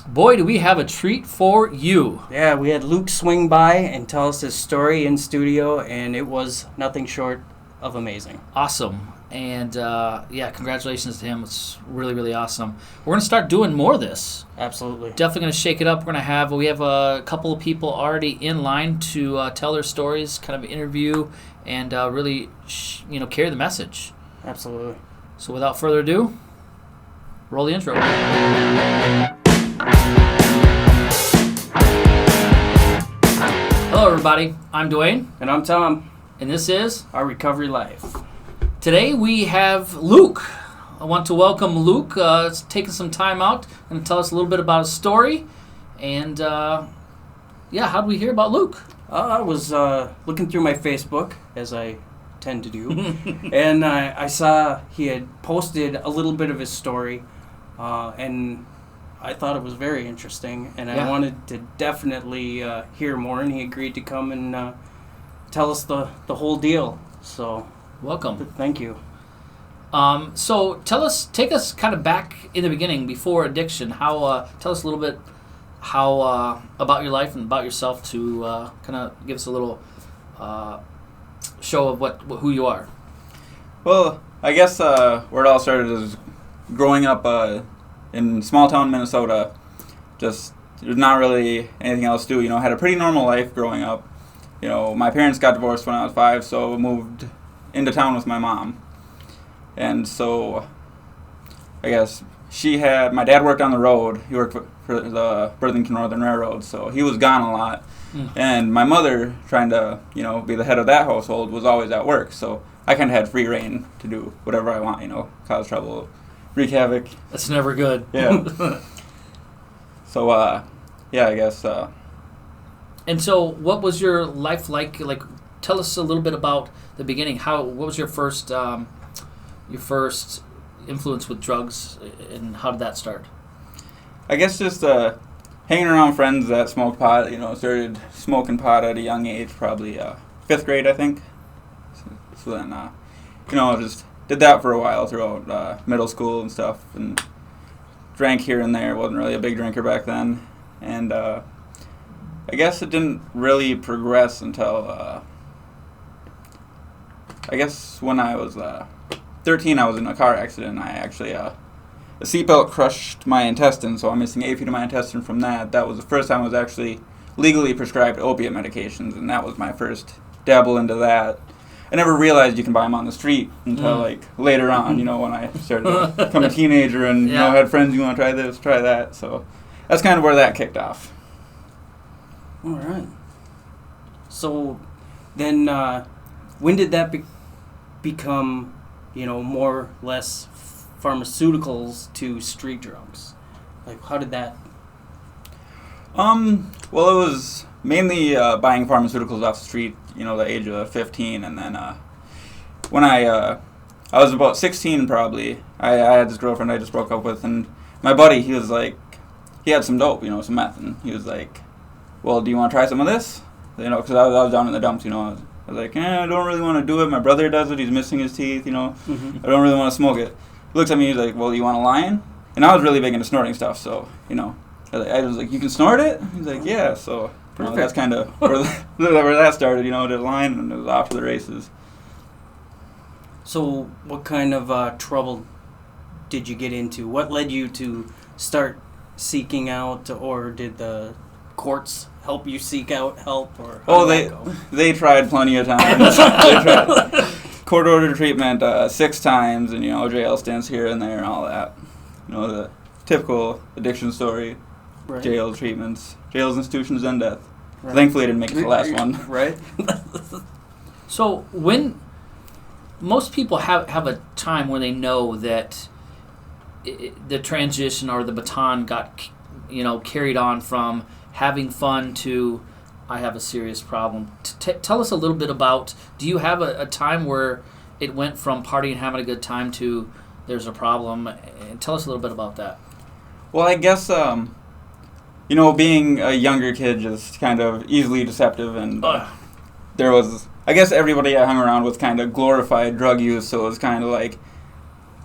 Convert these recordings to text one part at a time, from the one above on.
Boy, do we have a treat for you. Yeah, we had Luke swing by and tell us his story in studio, and it was nothing short of amazing. Awesome. And, congratulations to him. It's really, really awesome. We're going to start doing more of this. Absolutely. Definitely going to shake it up. We have a couple of people already in line to tell their stories, kind of interview, and really, carry the message. Absolutely. So without further ado, roll the intro. Hello, everybody. I'm Dwayne. And I'm Tom. And this is Our Recovery Life. Today we have Luke. I want to welcome Luke. He's taking some time out and tell us a little bit about his story. And, how did we hear about Luke? I was looking through my Facebook, as I tend to do, and I saw he had posted a little bit of his story, and I thought it was very interesting, and I wanted to definitely hear more, and he agreed to come and tell us the whole deal. So, welcome. Thank you. So take us kind of back in the beginning before addiction. Tell us a little bit about your life and about yourself to kind of give us a little show of who you are. Well, I guess where it all started is growing up in small town Minnesota. Just there's not really anything else to do. Had a pretty normal life growing up. My parents got divorced when I was 5, so I moved into town with my mom. And so I guess my dad worked on the road. He worked for the Burlington Northern Railroad, so he was gone a lot. And my mother, trying to, be the head of that household, was always at work. So I kind of had free reign to do whatever I want, cause trouble, wreak havoc. That's never good. Yeah. So, I guess. And so what was your life like? Like, tell us a little bit about the beginning. What was your first influence with drugs, and how did that start? I guess just hanging around friends that smoked pot. Started smoking pot at a young age, probably 5th grade, I think. So then, just did that for a while throughout middle school and stuff, and drank here and there. Wasn't really a big drinker back then, and I guess it didn't really progress until I guess when I was 13, I was in a car accident. I actually a seatbelt crushed my intestine, so I'm missing 8 feet of my intestine from that. That was the first time I was actually legally prescribed opiate medications, and that was my first dabble into that. I never realized you can buy them on the street until later on, when I started to become a teenager and had friends, you want to try this, try that. So that's kind of where that kicked off. All right. So then when did that become, more or less pharmaceuticals to street drugs? Like, how did that? Well, it was mainly buying pharmaceuticals off the street, the age of 15, and then when I was about 16 probably, I had this girlfriend I just broke up with, and my buddy, he was like, he had some dope, some meth, and he was like, well, do you want to try some of this? Because I was down in the dumps, I was like, I don't really want to do it. My brother does it. He's missing his teeth, I don't really want to smoke it. He looks at me, he's like, well, you want a line? And I was really big into snorting stuff, so, I was like, you can snort it? He's like, yeah, so that's kind of where that started, did a line, and it was off to the races. So what kind of trouble did you get into? What led you to start seeking out, or did the courts help you seek out help? Or they tried plenty of times. They tried court-ordered treatment 6 times, and jail stints here and there and all that. The typical addiction story. Right. Jails, institutions, and death. Right. Thankfully, I didn't make it to the last one. Right. So when most people have a time when they know that the transition or the baton got carried on from having fun to I have a serious problem. Tell us a little bit about, do you have a time where it went from partying and having a good time to there's a problem? And tell us a little bit about that. Well, I guess, being a younger kid is kind of easily deceptive, and there was, I guess everybody I hung around with kind of glorified drug use, so it was kind of like,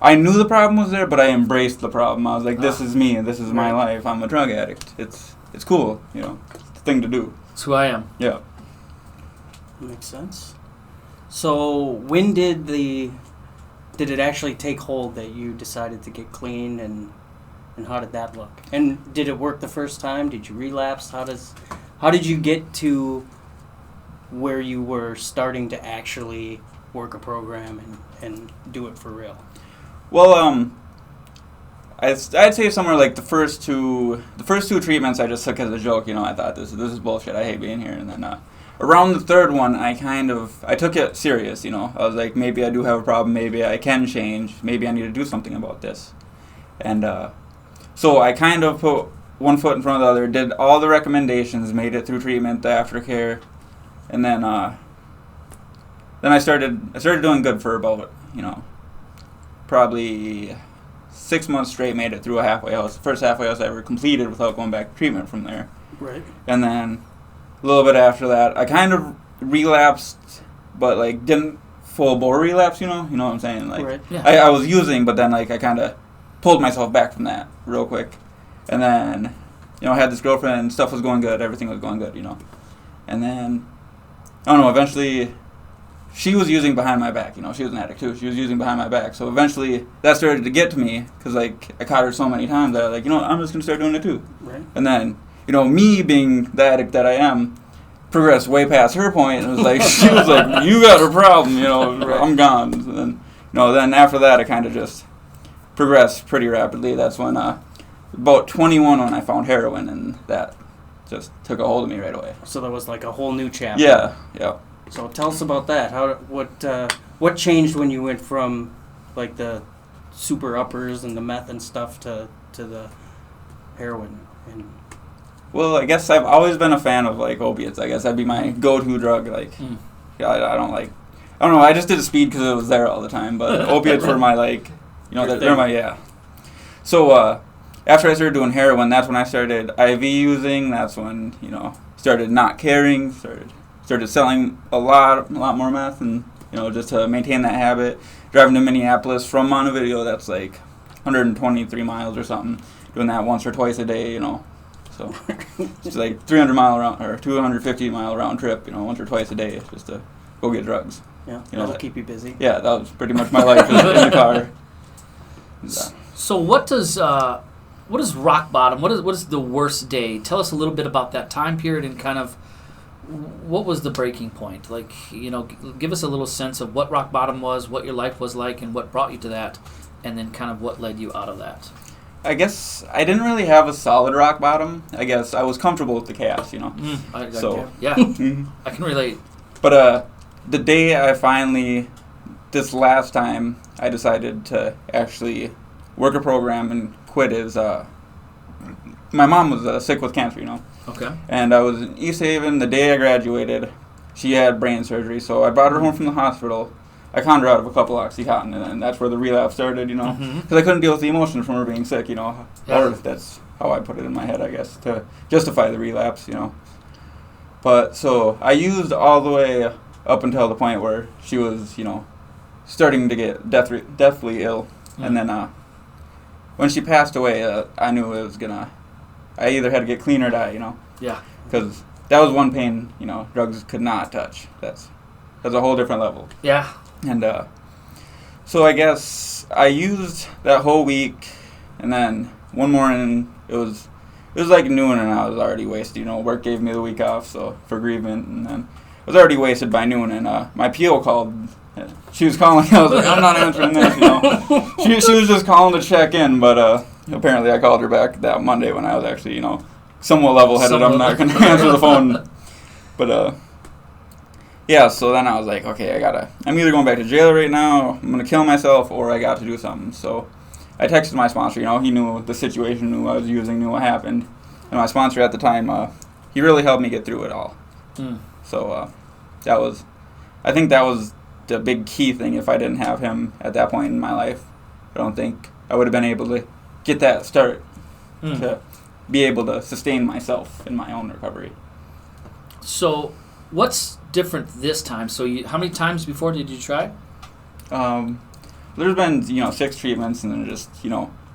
I knew the problem was there, but I embraced the problem. I was like, this is me, and this is my Right. life. I'm a drug addict. It's cool, you know. It's the thing to do. That's who I am. Yeah. Makes sense. So when did it actually take hold that you decided to get clean, and how did that look? And did it work the first time? Did you relapse? How did you get to where you were starting to actually work a program and do it for real? Well, I'd say somewhere like the first two treatments I just took as a joke. You know, I thought this is bullshit. I hate being here. And then around the third one, I took it serious. You know, I was like, maybe I do have a problem. Maybe I can change. Maybe I need to do something about this. And so I kind of put one foot in front of the other, did all the recommendations, made it through treatment, the aftercare, and then I started doing good for about, you know, probably 6 months straight. Made it through a halfway house, the first halfway house I ever completed without going back to treatment from there. Right. And then a little bit after that, I kind of relapsed, but like didn't full bore relapse. You know what I'm saying? Like Right. Yeah. I was using, but then like I kind of pulled myself back from that real quick. And then, you know, I had this girlfriend and stuff was going good. Everything was going good, you know. And then, I don't know, eventually she was using behind my back. You know, she was an addict too. She was using behind my back. So eventually that started to get to me because, like, I caught her so many times that I was like, you know what, I'm just going to start doing it too. Right. And then, you know, me being the addict that I am, progressed way past her point. And it was like, she was like, you got a problem, you know, I'm gone. And then, you know, then after that I kind of just progressed pretty rapidly. That's when, about 21 when I found heroin, and that just took a hold of me right away. So that was like a whole new chapter. Yeah. So tell us about that. What changed when you went from like the super uppers and the meth and stuff to the heroin? And Well, I guess I've always been a fan of like opiates. I guess that'd be my go-to drug. Like, yeah, I don't know. I just did speed because it was there all the time. But opiates were my like, you know, they're my yeah. So after I started doing heroin, that's when I started IV using. That's when, you know, started not caring. Started selling a lot more meth, and, you know, just to maintain that habit. Driving to Minneapolis from Montevideo, that's like 123 miles or something. Doing that once or twice a day, you know. So it's like 300 mile round or 250 mile round trip, you know, once or twice a day just to go get drugs. yeah, You know, that'll keep you busy. Yeah, that was pretty much my life in the car. So what does rock bottom? What is the worst day? Tell us a little bit about that time period and kind of what was the breaking point? Like, you know, give us a little sense of what rock bottom was, what your life was like, and what brought you to that, and then kind of what led you out of that. I guess I didn't really have a solid rock bottom. I guess I was comfortable with the chaos, you know. Yeah, Mhm. I can relate. But the day I finally, this last time, I decided to actually work a program and quit is my mom was sick with cancer, you know. Okay. And I was in East Haven the day I graduated. She had brain surgery, so I brought her home from the hospital. I conned her out of a couple Oxycontin, and that's where the relapse started, you know. Because I couldn't deal with the emotion from her being sick, you know. Yeah. Or that's how I put it in my head, I guess, to justify the relapse, you know. But so I used all the way up until the point where she was, you know, starting to get deathly ill. And then when she passed away, I knew it was I either had to get clean or die, you know. Yeah. Because that was one pain, you know, drugs could not touch. That's a whole different level. Yeah. And so I guess I used that whole week, and then one morning it was like noon, and I was already wasted. You know, work gave me the week off, so for grievement, and then I was already wasted by noon. And my PO called. She was calling. I was like, I'm not answering this. You know, she was just calling to check in, but apparently I called her back that Monday when I was actually, you know, somewhat level-headed. I'm not going to answer the phone, but yeah. So then I was like, okay, I'm either going back to jail right now, I'm going to kill myself, or I got to do something. So I texted my sponsor. You know, he knew the situation, knew I was using, knew what happened, and my sponsor at the time, he really helped me get through it all. So I think that was the big key thing. If I didn't have him at that point in my life, I don't think I would have been able to get that start to be able to sustain myself in my own recovery. So what's different this time? So how many times before did you try? there's been 6 treatments, and then just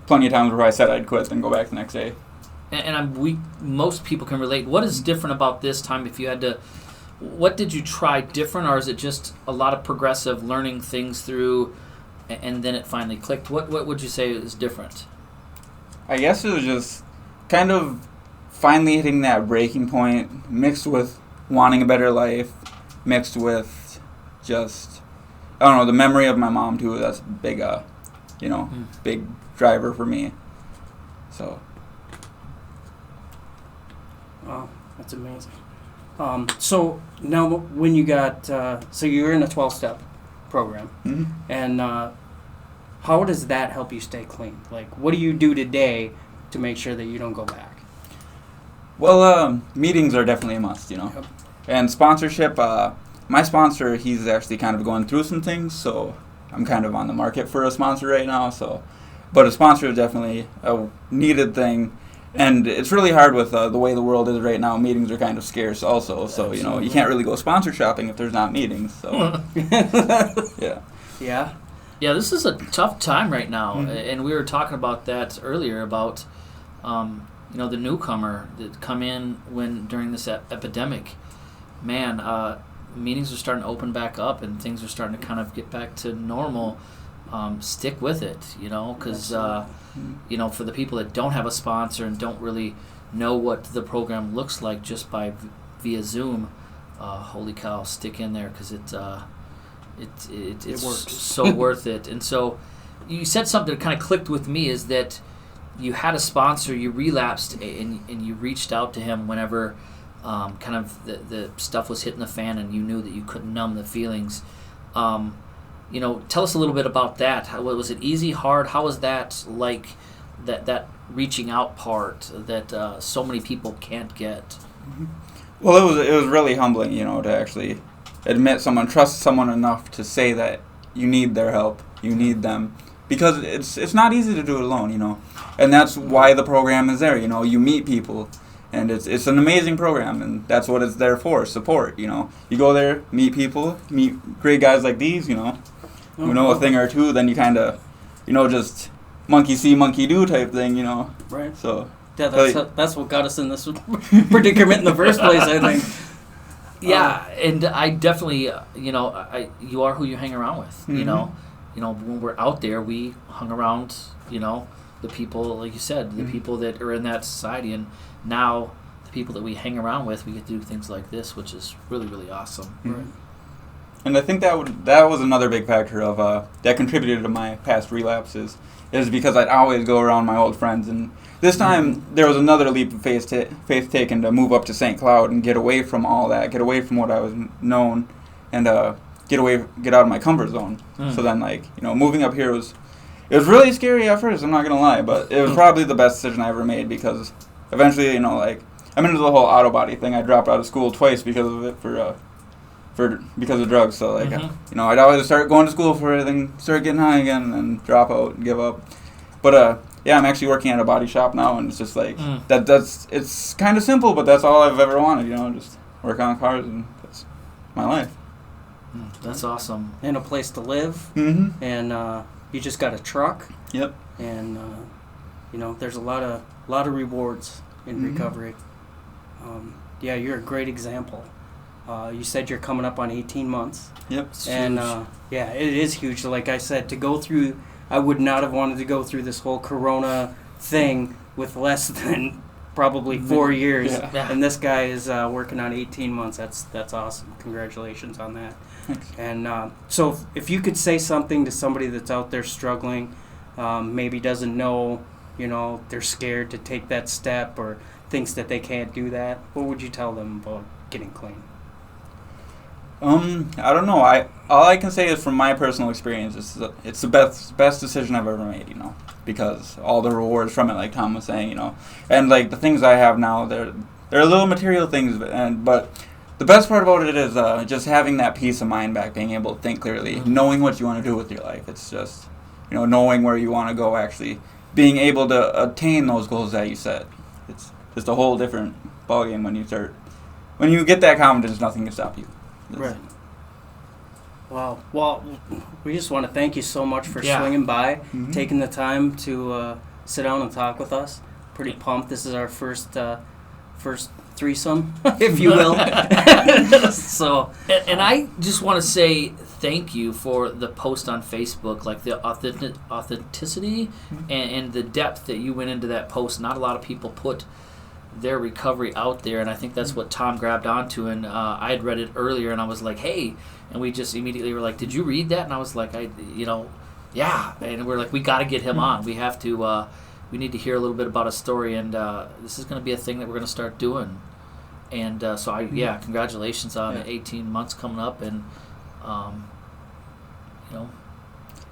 plenty of times where I said I'd quit and go back the next day. And most people can relate. What is different about this time? If you had to, what did you try different, or is it just a lot of progressive learning things through, and then it finally clicked? What would you say is different? I guess it was just kind of finally hitting that breaking point, mixed with wanting a better life, mixed with just, I don't know, the memory of my mom too. That's a big, big driver for me. So. Wow, that's amazing. So now when you got, so you're in a 12-step program, Mm-hmm. and how does that help you stay clean? Like, what do you do today to make sure that you don't go back? Well, meetings are definitely a must, Yep. And sponsorship, my sponsor, he's actually kind of going through some things, so I'm kind of on the market for a sponsor right now. So, but a sponsor is definitely a needed thing, and it's really hard with the way the world is right now. Meetings are kind of scarce also, so you can't really go sponsor shopping if there's not meetings. So, yeah. Yeah. Yeah, this is a tough time right now, Mm-hmm. and we were talking about that earlier about, the newcomer that come in during this epidemic. Man, meetings are starting to open back up, and things are starting to kind of get back to normal. Stick with it, because for the people that don't have a sponsor and don't really know what the program looks like just via Zoom, holy cow, stick in there, because it's works. so worth it. And so you said something that kind of clicked with me, is that you had a sponsor, you relapsed, and you reached out to him whenever kind of the stuff was hitting the fan, and you knew that you couldn't numb the feelings. Tell us a little bit about that. Was it easy, hard? How was that like, that reaching out part that so many people can't get? Well, it was really humbling, to actually trust someone enough to say that you need their help, you need them, because it's not easy to do it alone, and that's why the program is there. You meet people, and it's an amazing program, and that's what it's there for, support. You go there, meet people, meet great guys like these, who know a thing or two. Then you kind of, just monkey see, monkey do type thing, Right. So Yeah, that's what got us in this predicament in the first place, I think. Yeah, and I definitely, you are who you hang around with. Mm-hmm. When we're out there, we hung around, the people, like you said, the Mm-hmm. people that are in that society, and now the people that we hang around with, we get to do things like this, which is really, really awesome. Mm-hmm. Right. And I think that was another big factor of that contributed to my past relapses, is because I'd always go around my old friends, and this time there was another leap of faith taken to move up to St. Cloud and get away from all that, get away from what I was known, and get out of my comfort zone. So then, moving up here it was really scary at first. I'm not gonna lie, but it was probably the best decision I ever made, because eventually, I'm into the whole auto body thing. I dropped out of school twice because of it because of drugs. So I'd always start going to school for it, then start getting high again, and then drop out and give up. But I'm actually working at a body shop now, and it's just it's kind of simple, but that's all I've ever wanted. Just work on cars, and that's my life. That's awesome. And a place to live, Mm-hmm. and you just got a truck. Yep. And there's a lot of rewards in Mm-hmm. recovery. You're a great example. You said you're coming up on 18 months. Yep. And it is huge. Like I said, to go through, I would not have wanted to go through this whole Corona thing with less than probably 4 years. Yeah. And this guy is working on 18 months. That's awesome. Congratulations on that. Thanks. And so if you could say something to somebody that's out there struggling, maybe doesn't know, they're scared to take that step or thinks that they can't do that, what would you tell them about getting clean? I don't know. All I can say is from my personal experience, it's the best decision I've ever made. Because all the rewards from it, like Tom was saying, and like the things I have now, they're little material things, but the best part about it is just having that peace of mind back, being able to think clearly, knowing what you want to do with your life. It's just knowing where you want to go, actually being able to attain those goals that you set. It's just a whole different ballgame when you get that confidence. Nothing can stop you. Right. Wow. Well, we just want to thank you so much for Yeah. swinging by, Mhm. taking the time to sit down and talk with us. Pretty pumped. This is our first threesome, if you will. So, And I just want to say thank you for the post on Facebook, like the authenticity and the depth that you went into that post. Not a lot of people put their recovery out there, and I think that's what Tom grabbed onto. And I had read it earlier, and I was like, hey, and we just immediately were like, did you read that? And I was like, yeah. And we're like, we got to get him on. We have to. We need to hear a little bit about his story, and this is going to be a thing that we're going to start doing. And congratulations on 18 months coming up, and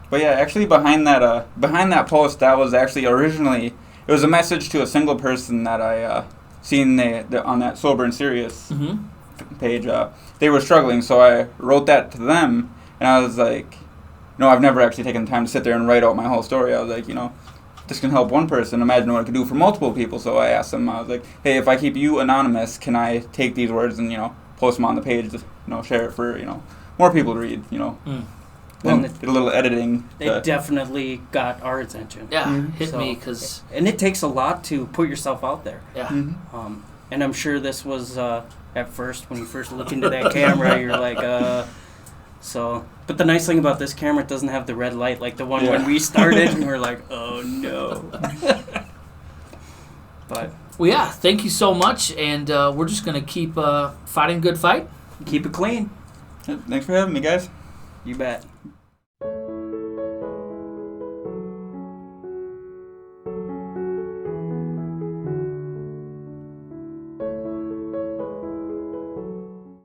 But yeah, actually behind that post, that was actually originally, it was a message to a single person that I seen on that Sober and Serious page. They were struggling, so I wrote that to them, and I was like, I've never actually taken the time to sit there and write out my whole story. I was like, this can help one person. Imagine what it could do for multiple people. So I asked them, I was like, hey, if I keep you anonymous, can I take these words and, post them on the page, share it for, more people to read, Well, and did a little editing. it definitely got our attention. Yeah, hit So- me because And it takes a lot to put yourself out there. yeah. Mhm. And I'm sure this was at first, when you first look into that camera, you're like, so. But the nice thing about this camera, it doesn't have the red light like the one when Yeah. we started, and we're like, oh no. But Well, yeah. Thank you so much, and we're just gonna keep fighting good fight. keep it clean. Thanks for having me, guys. You bet.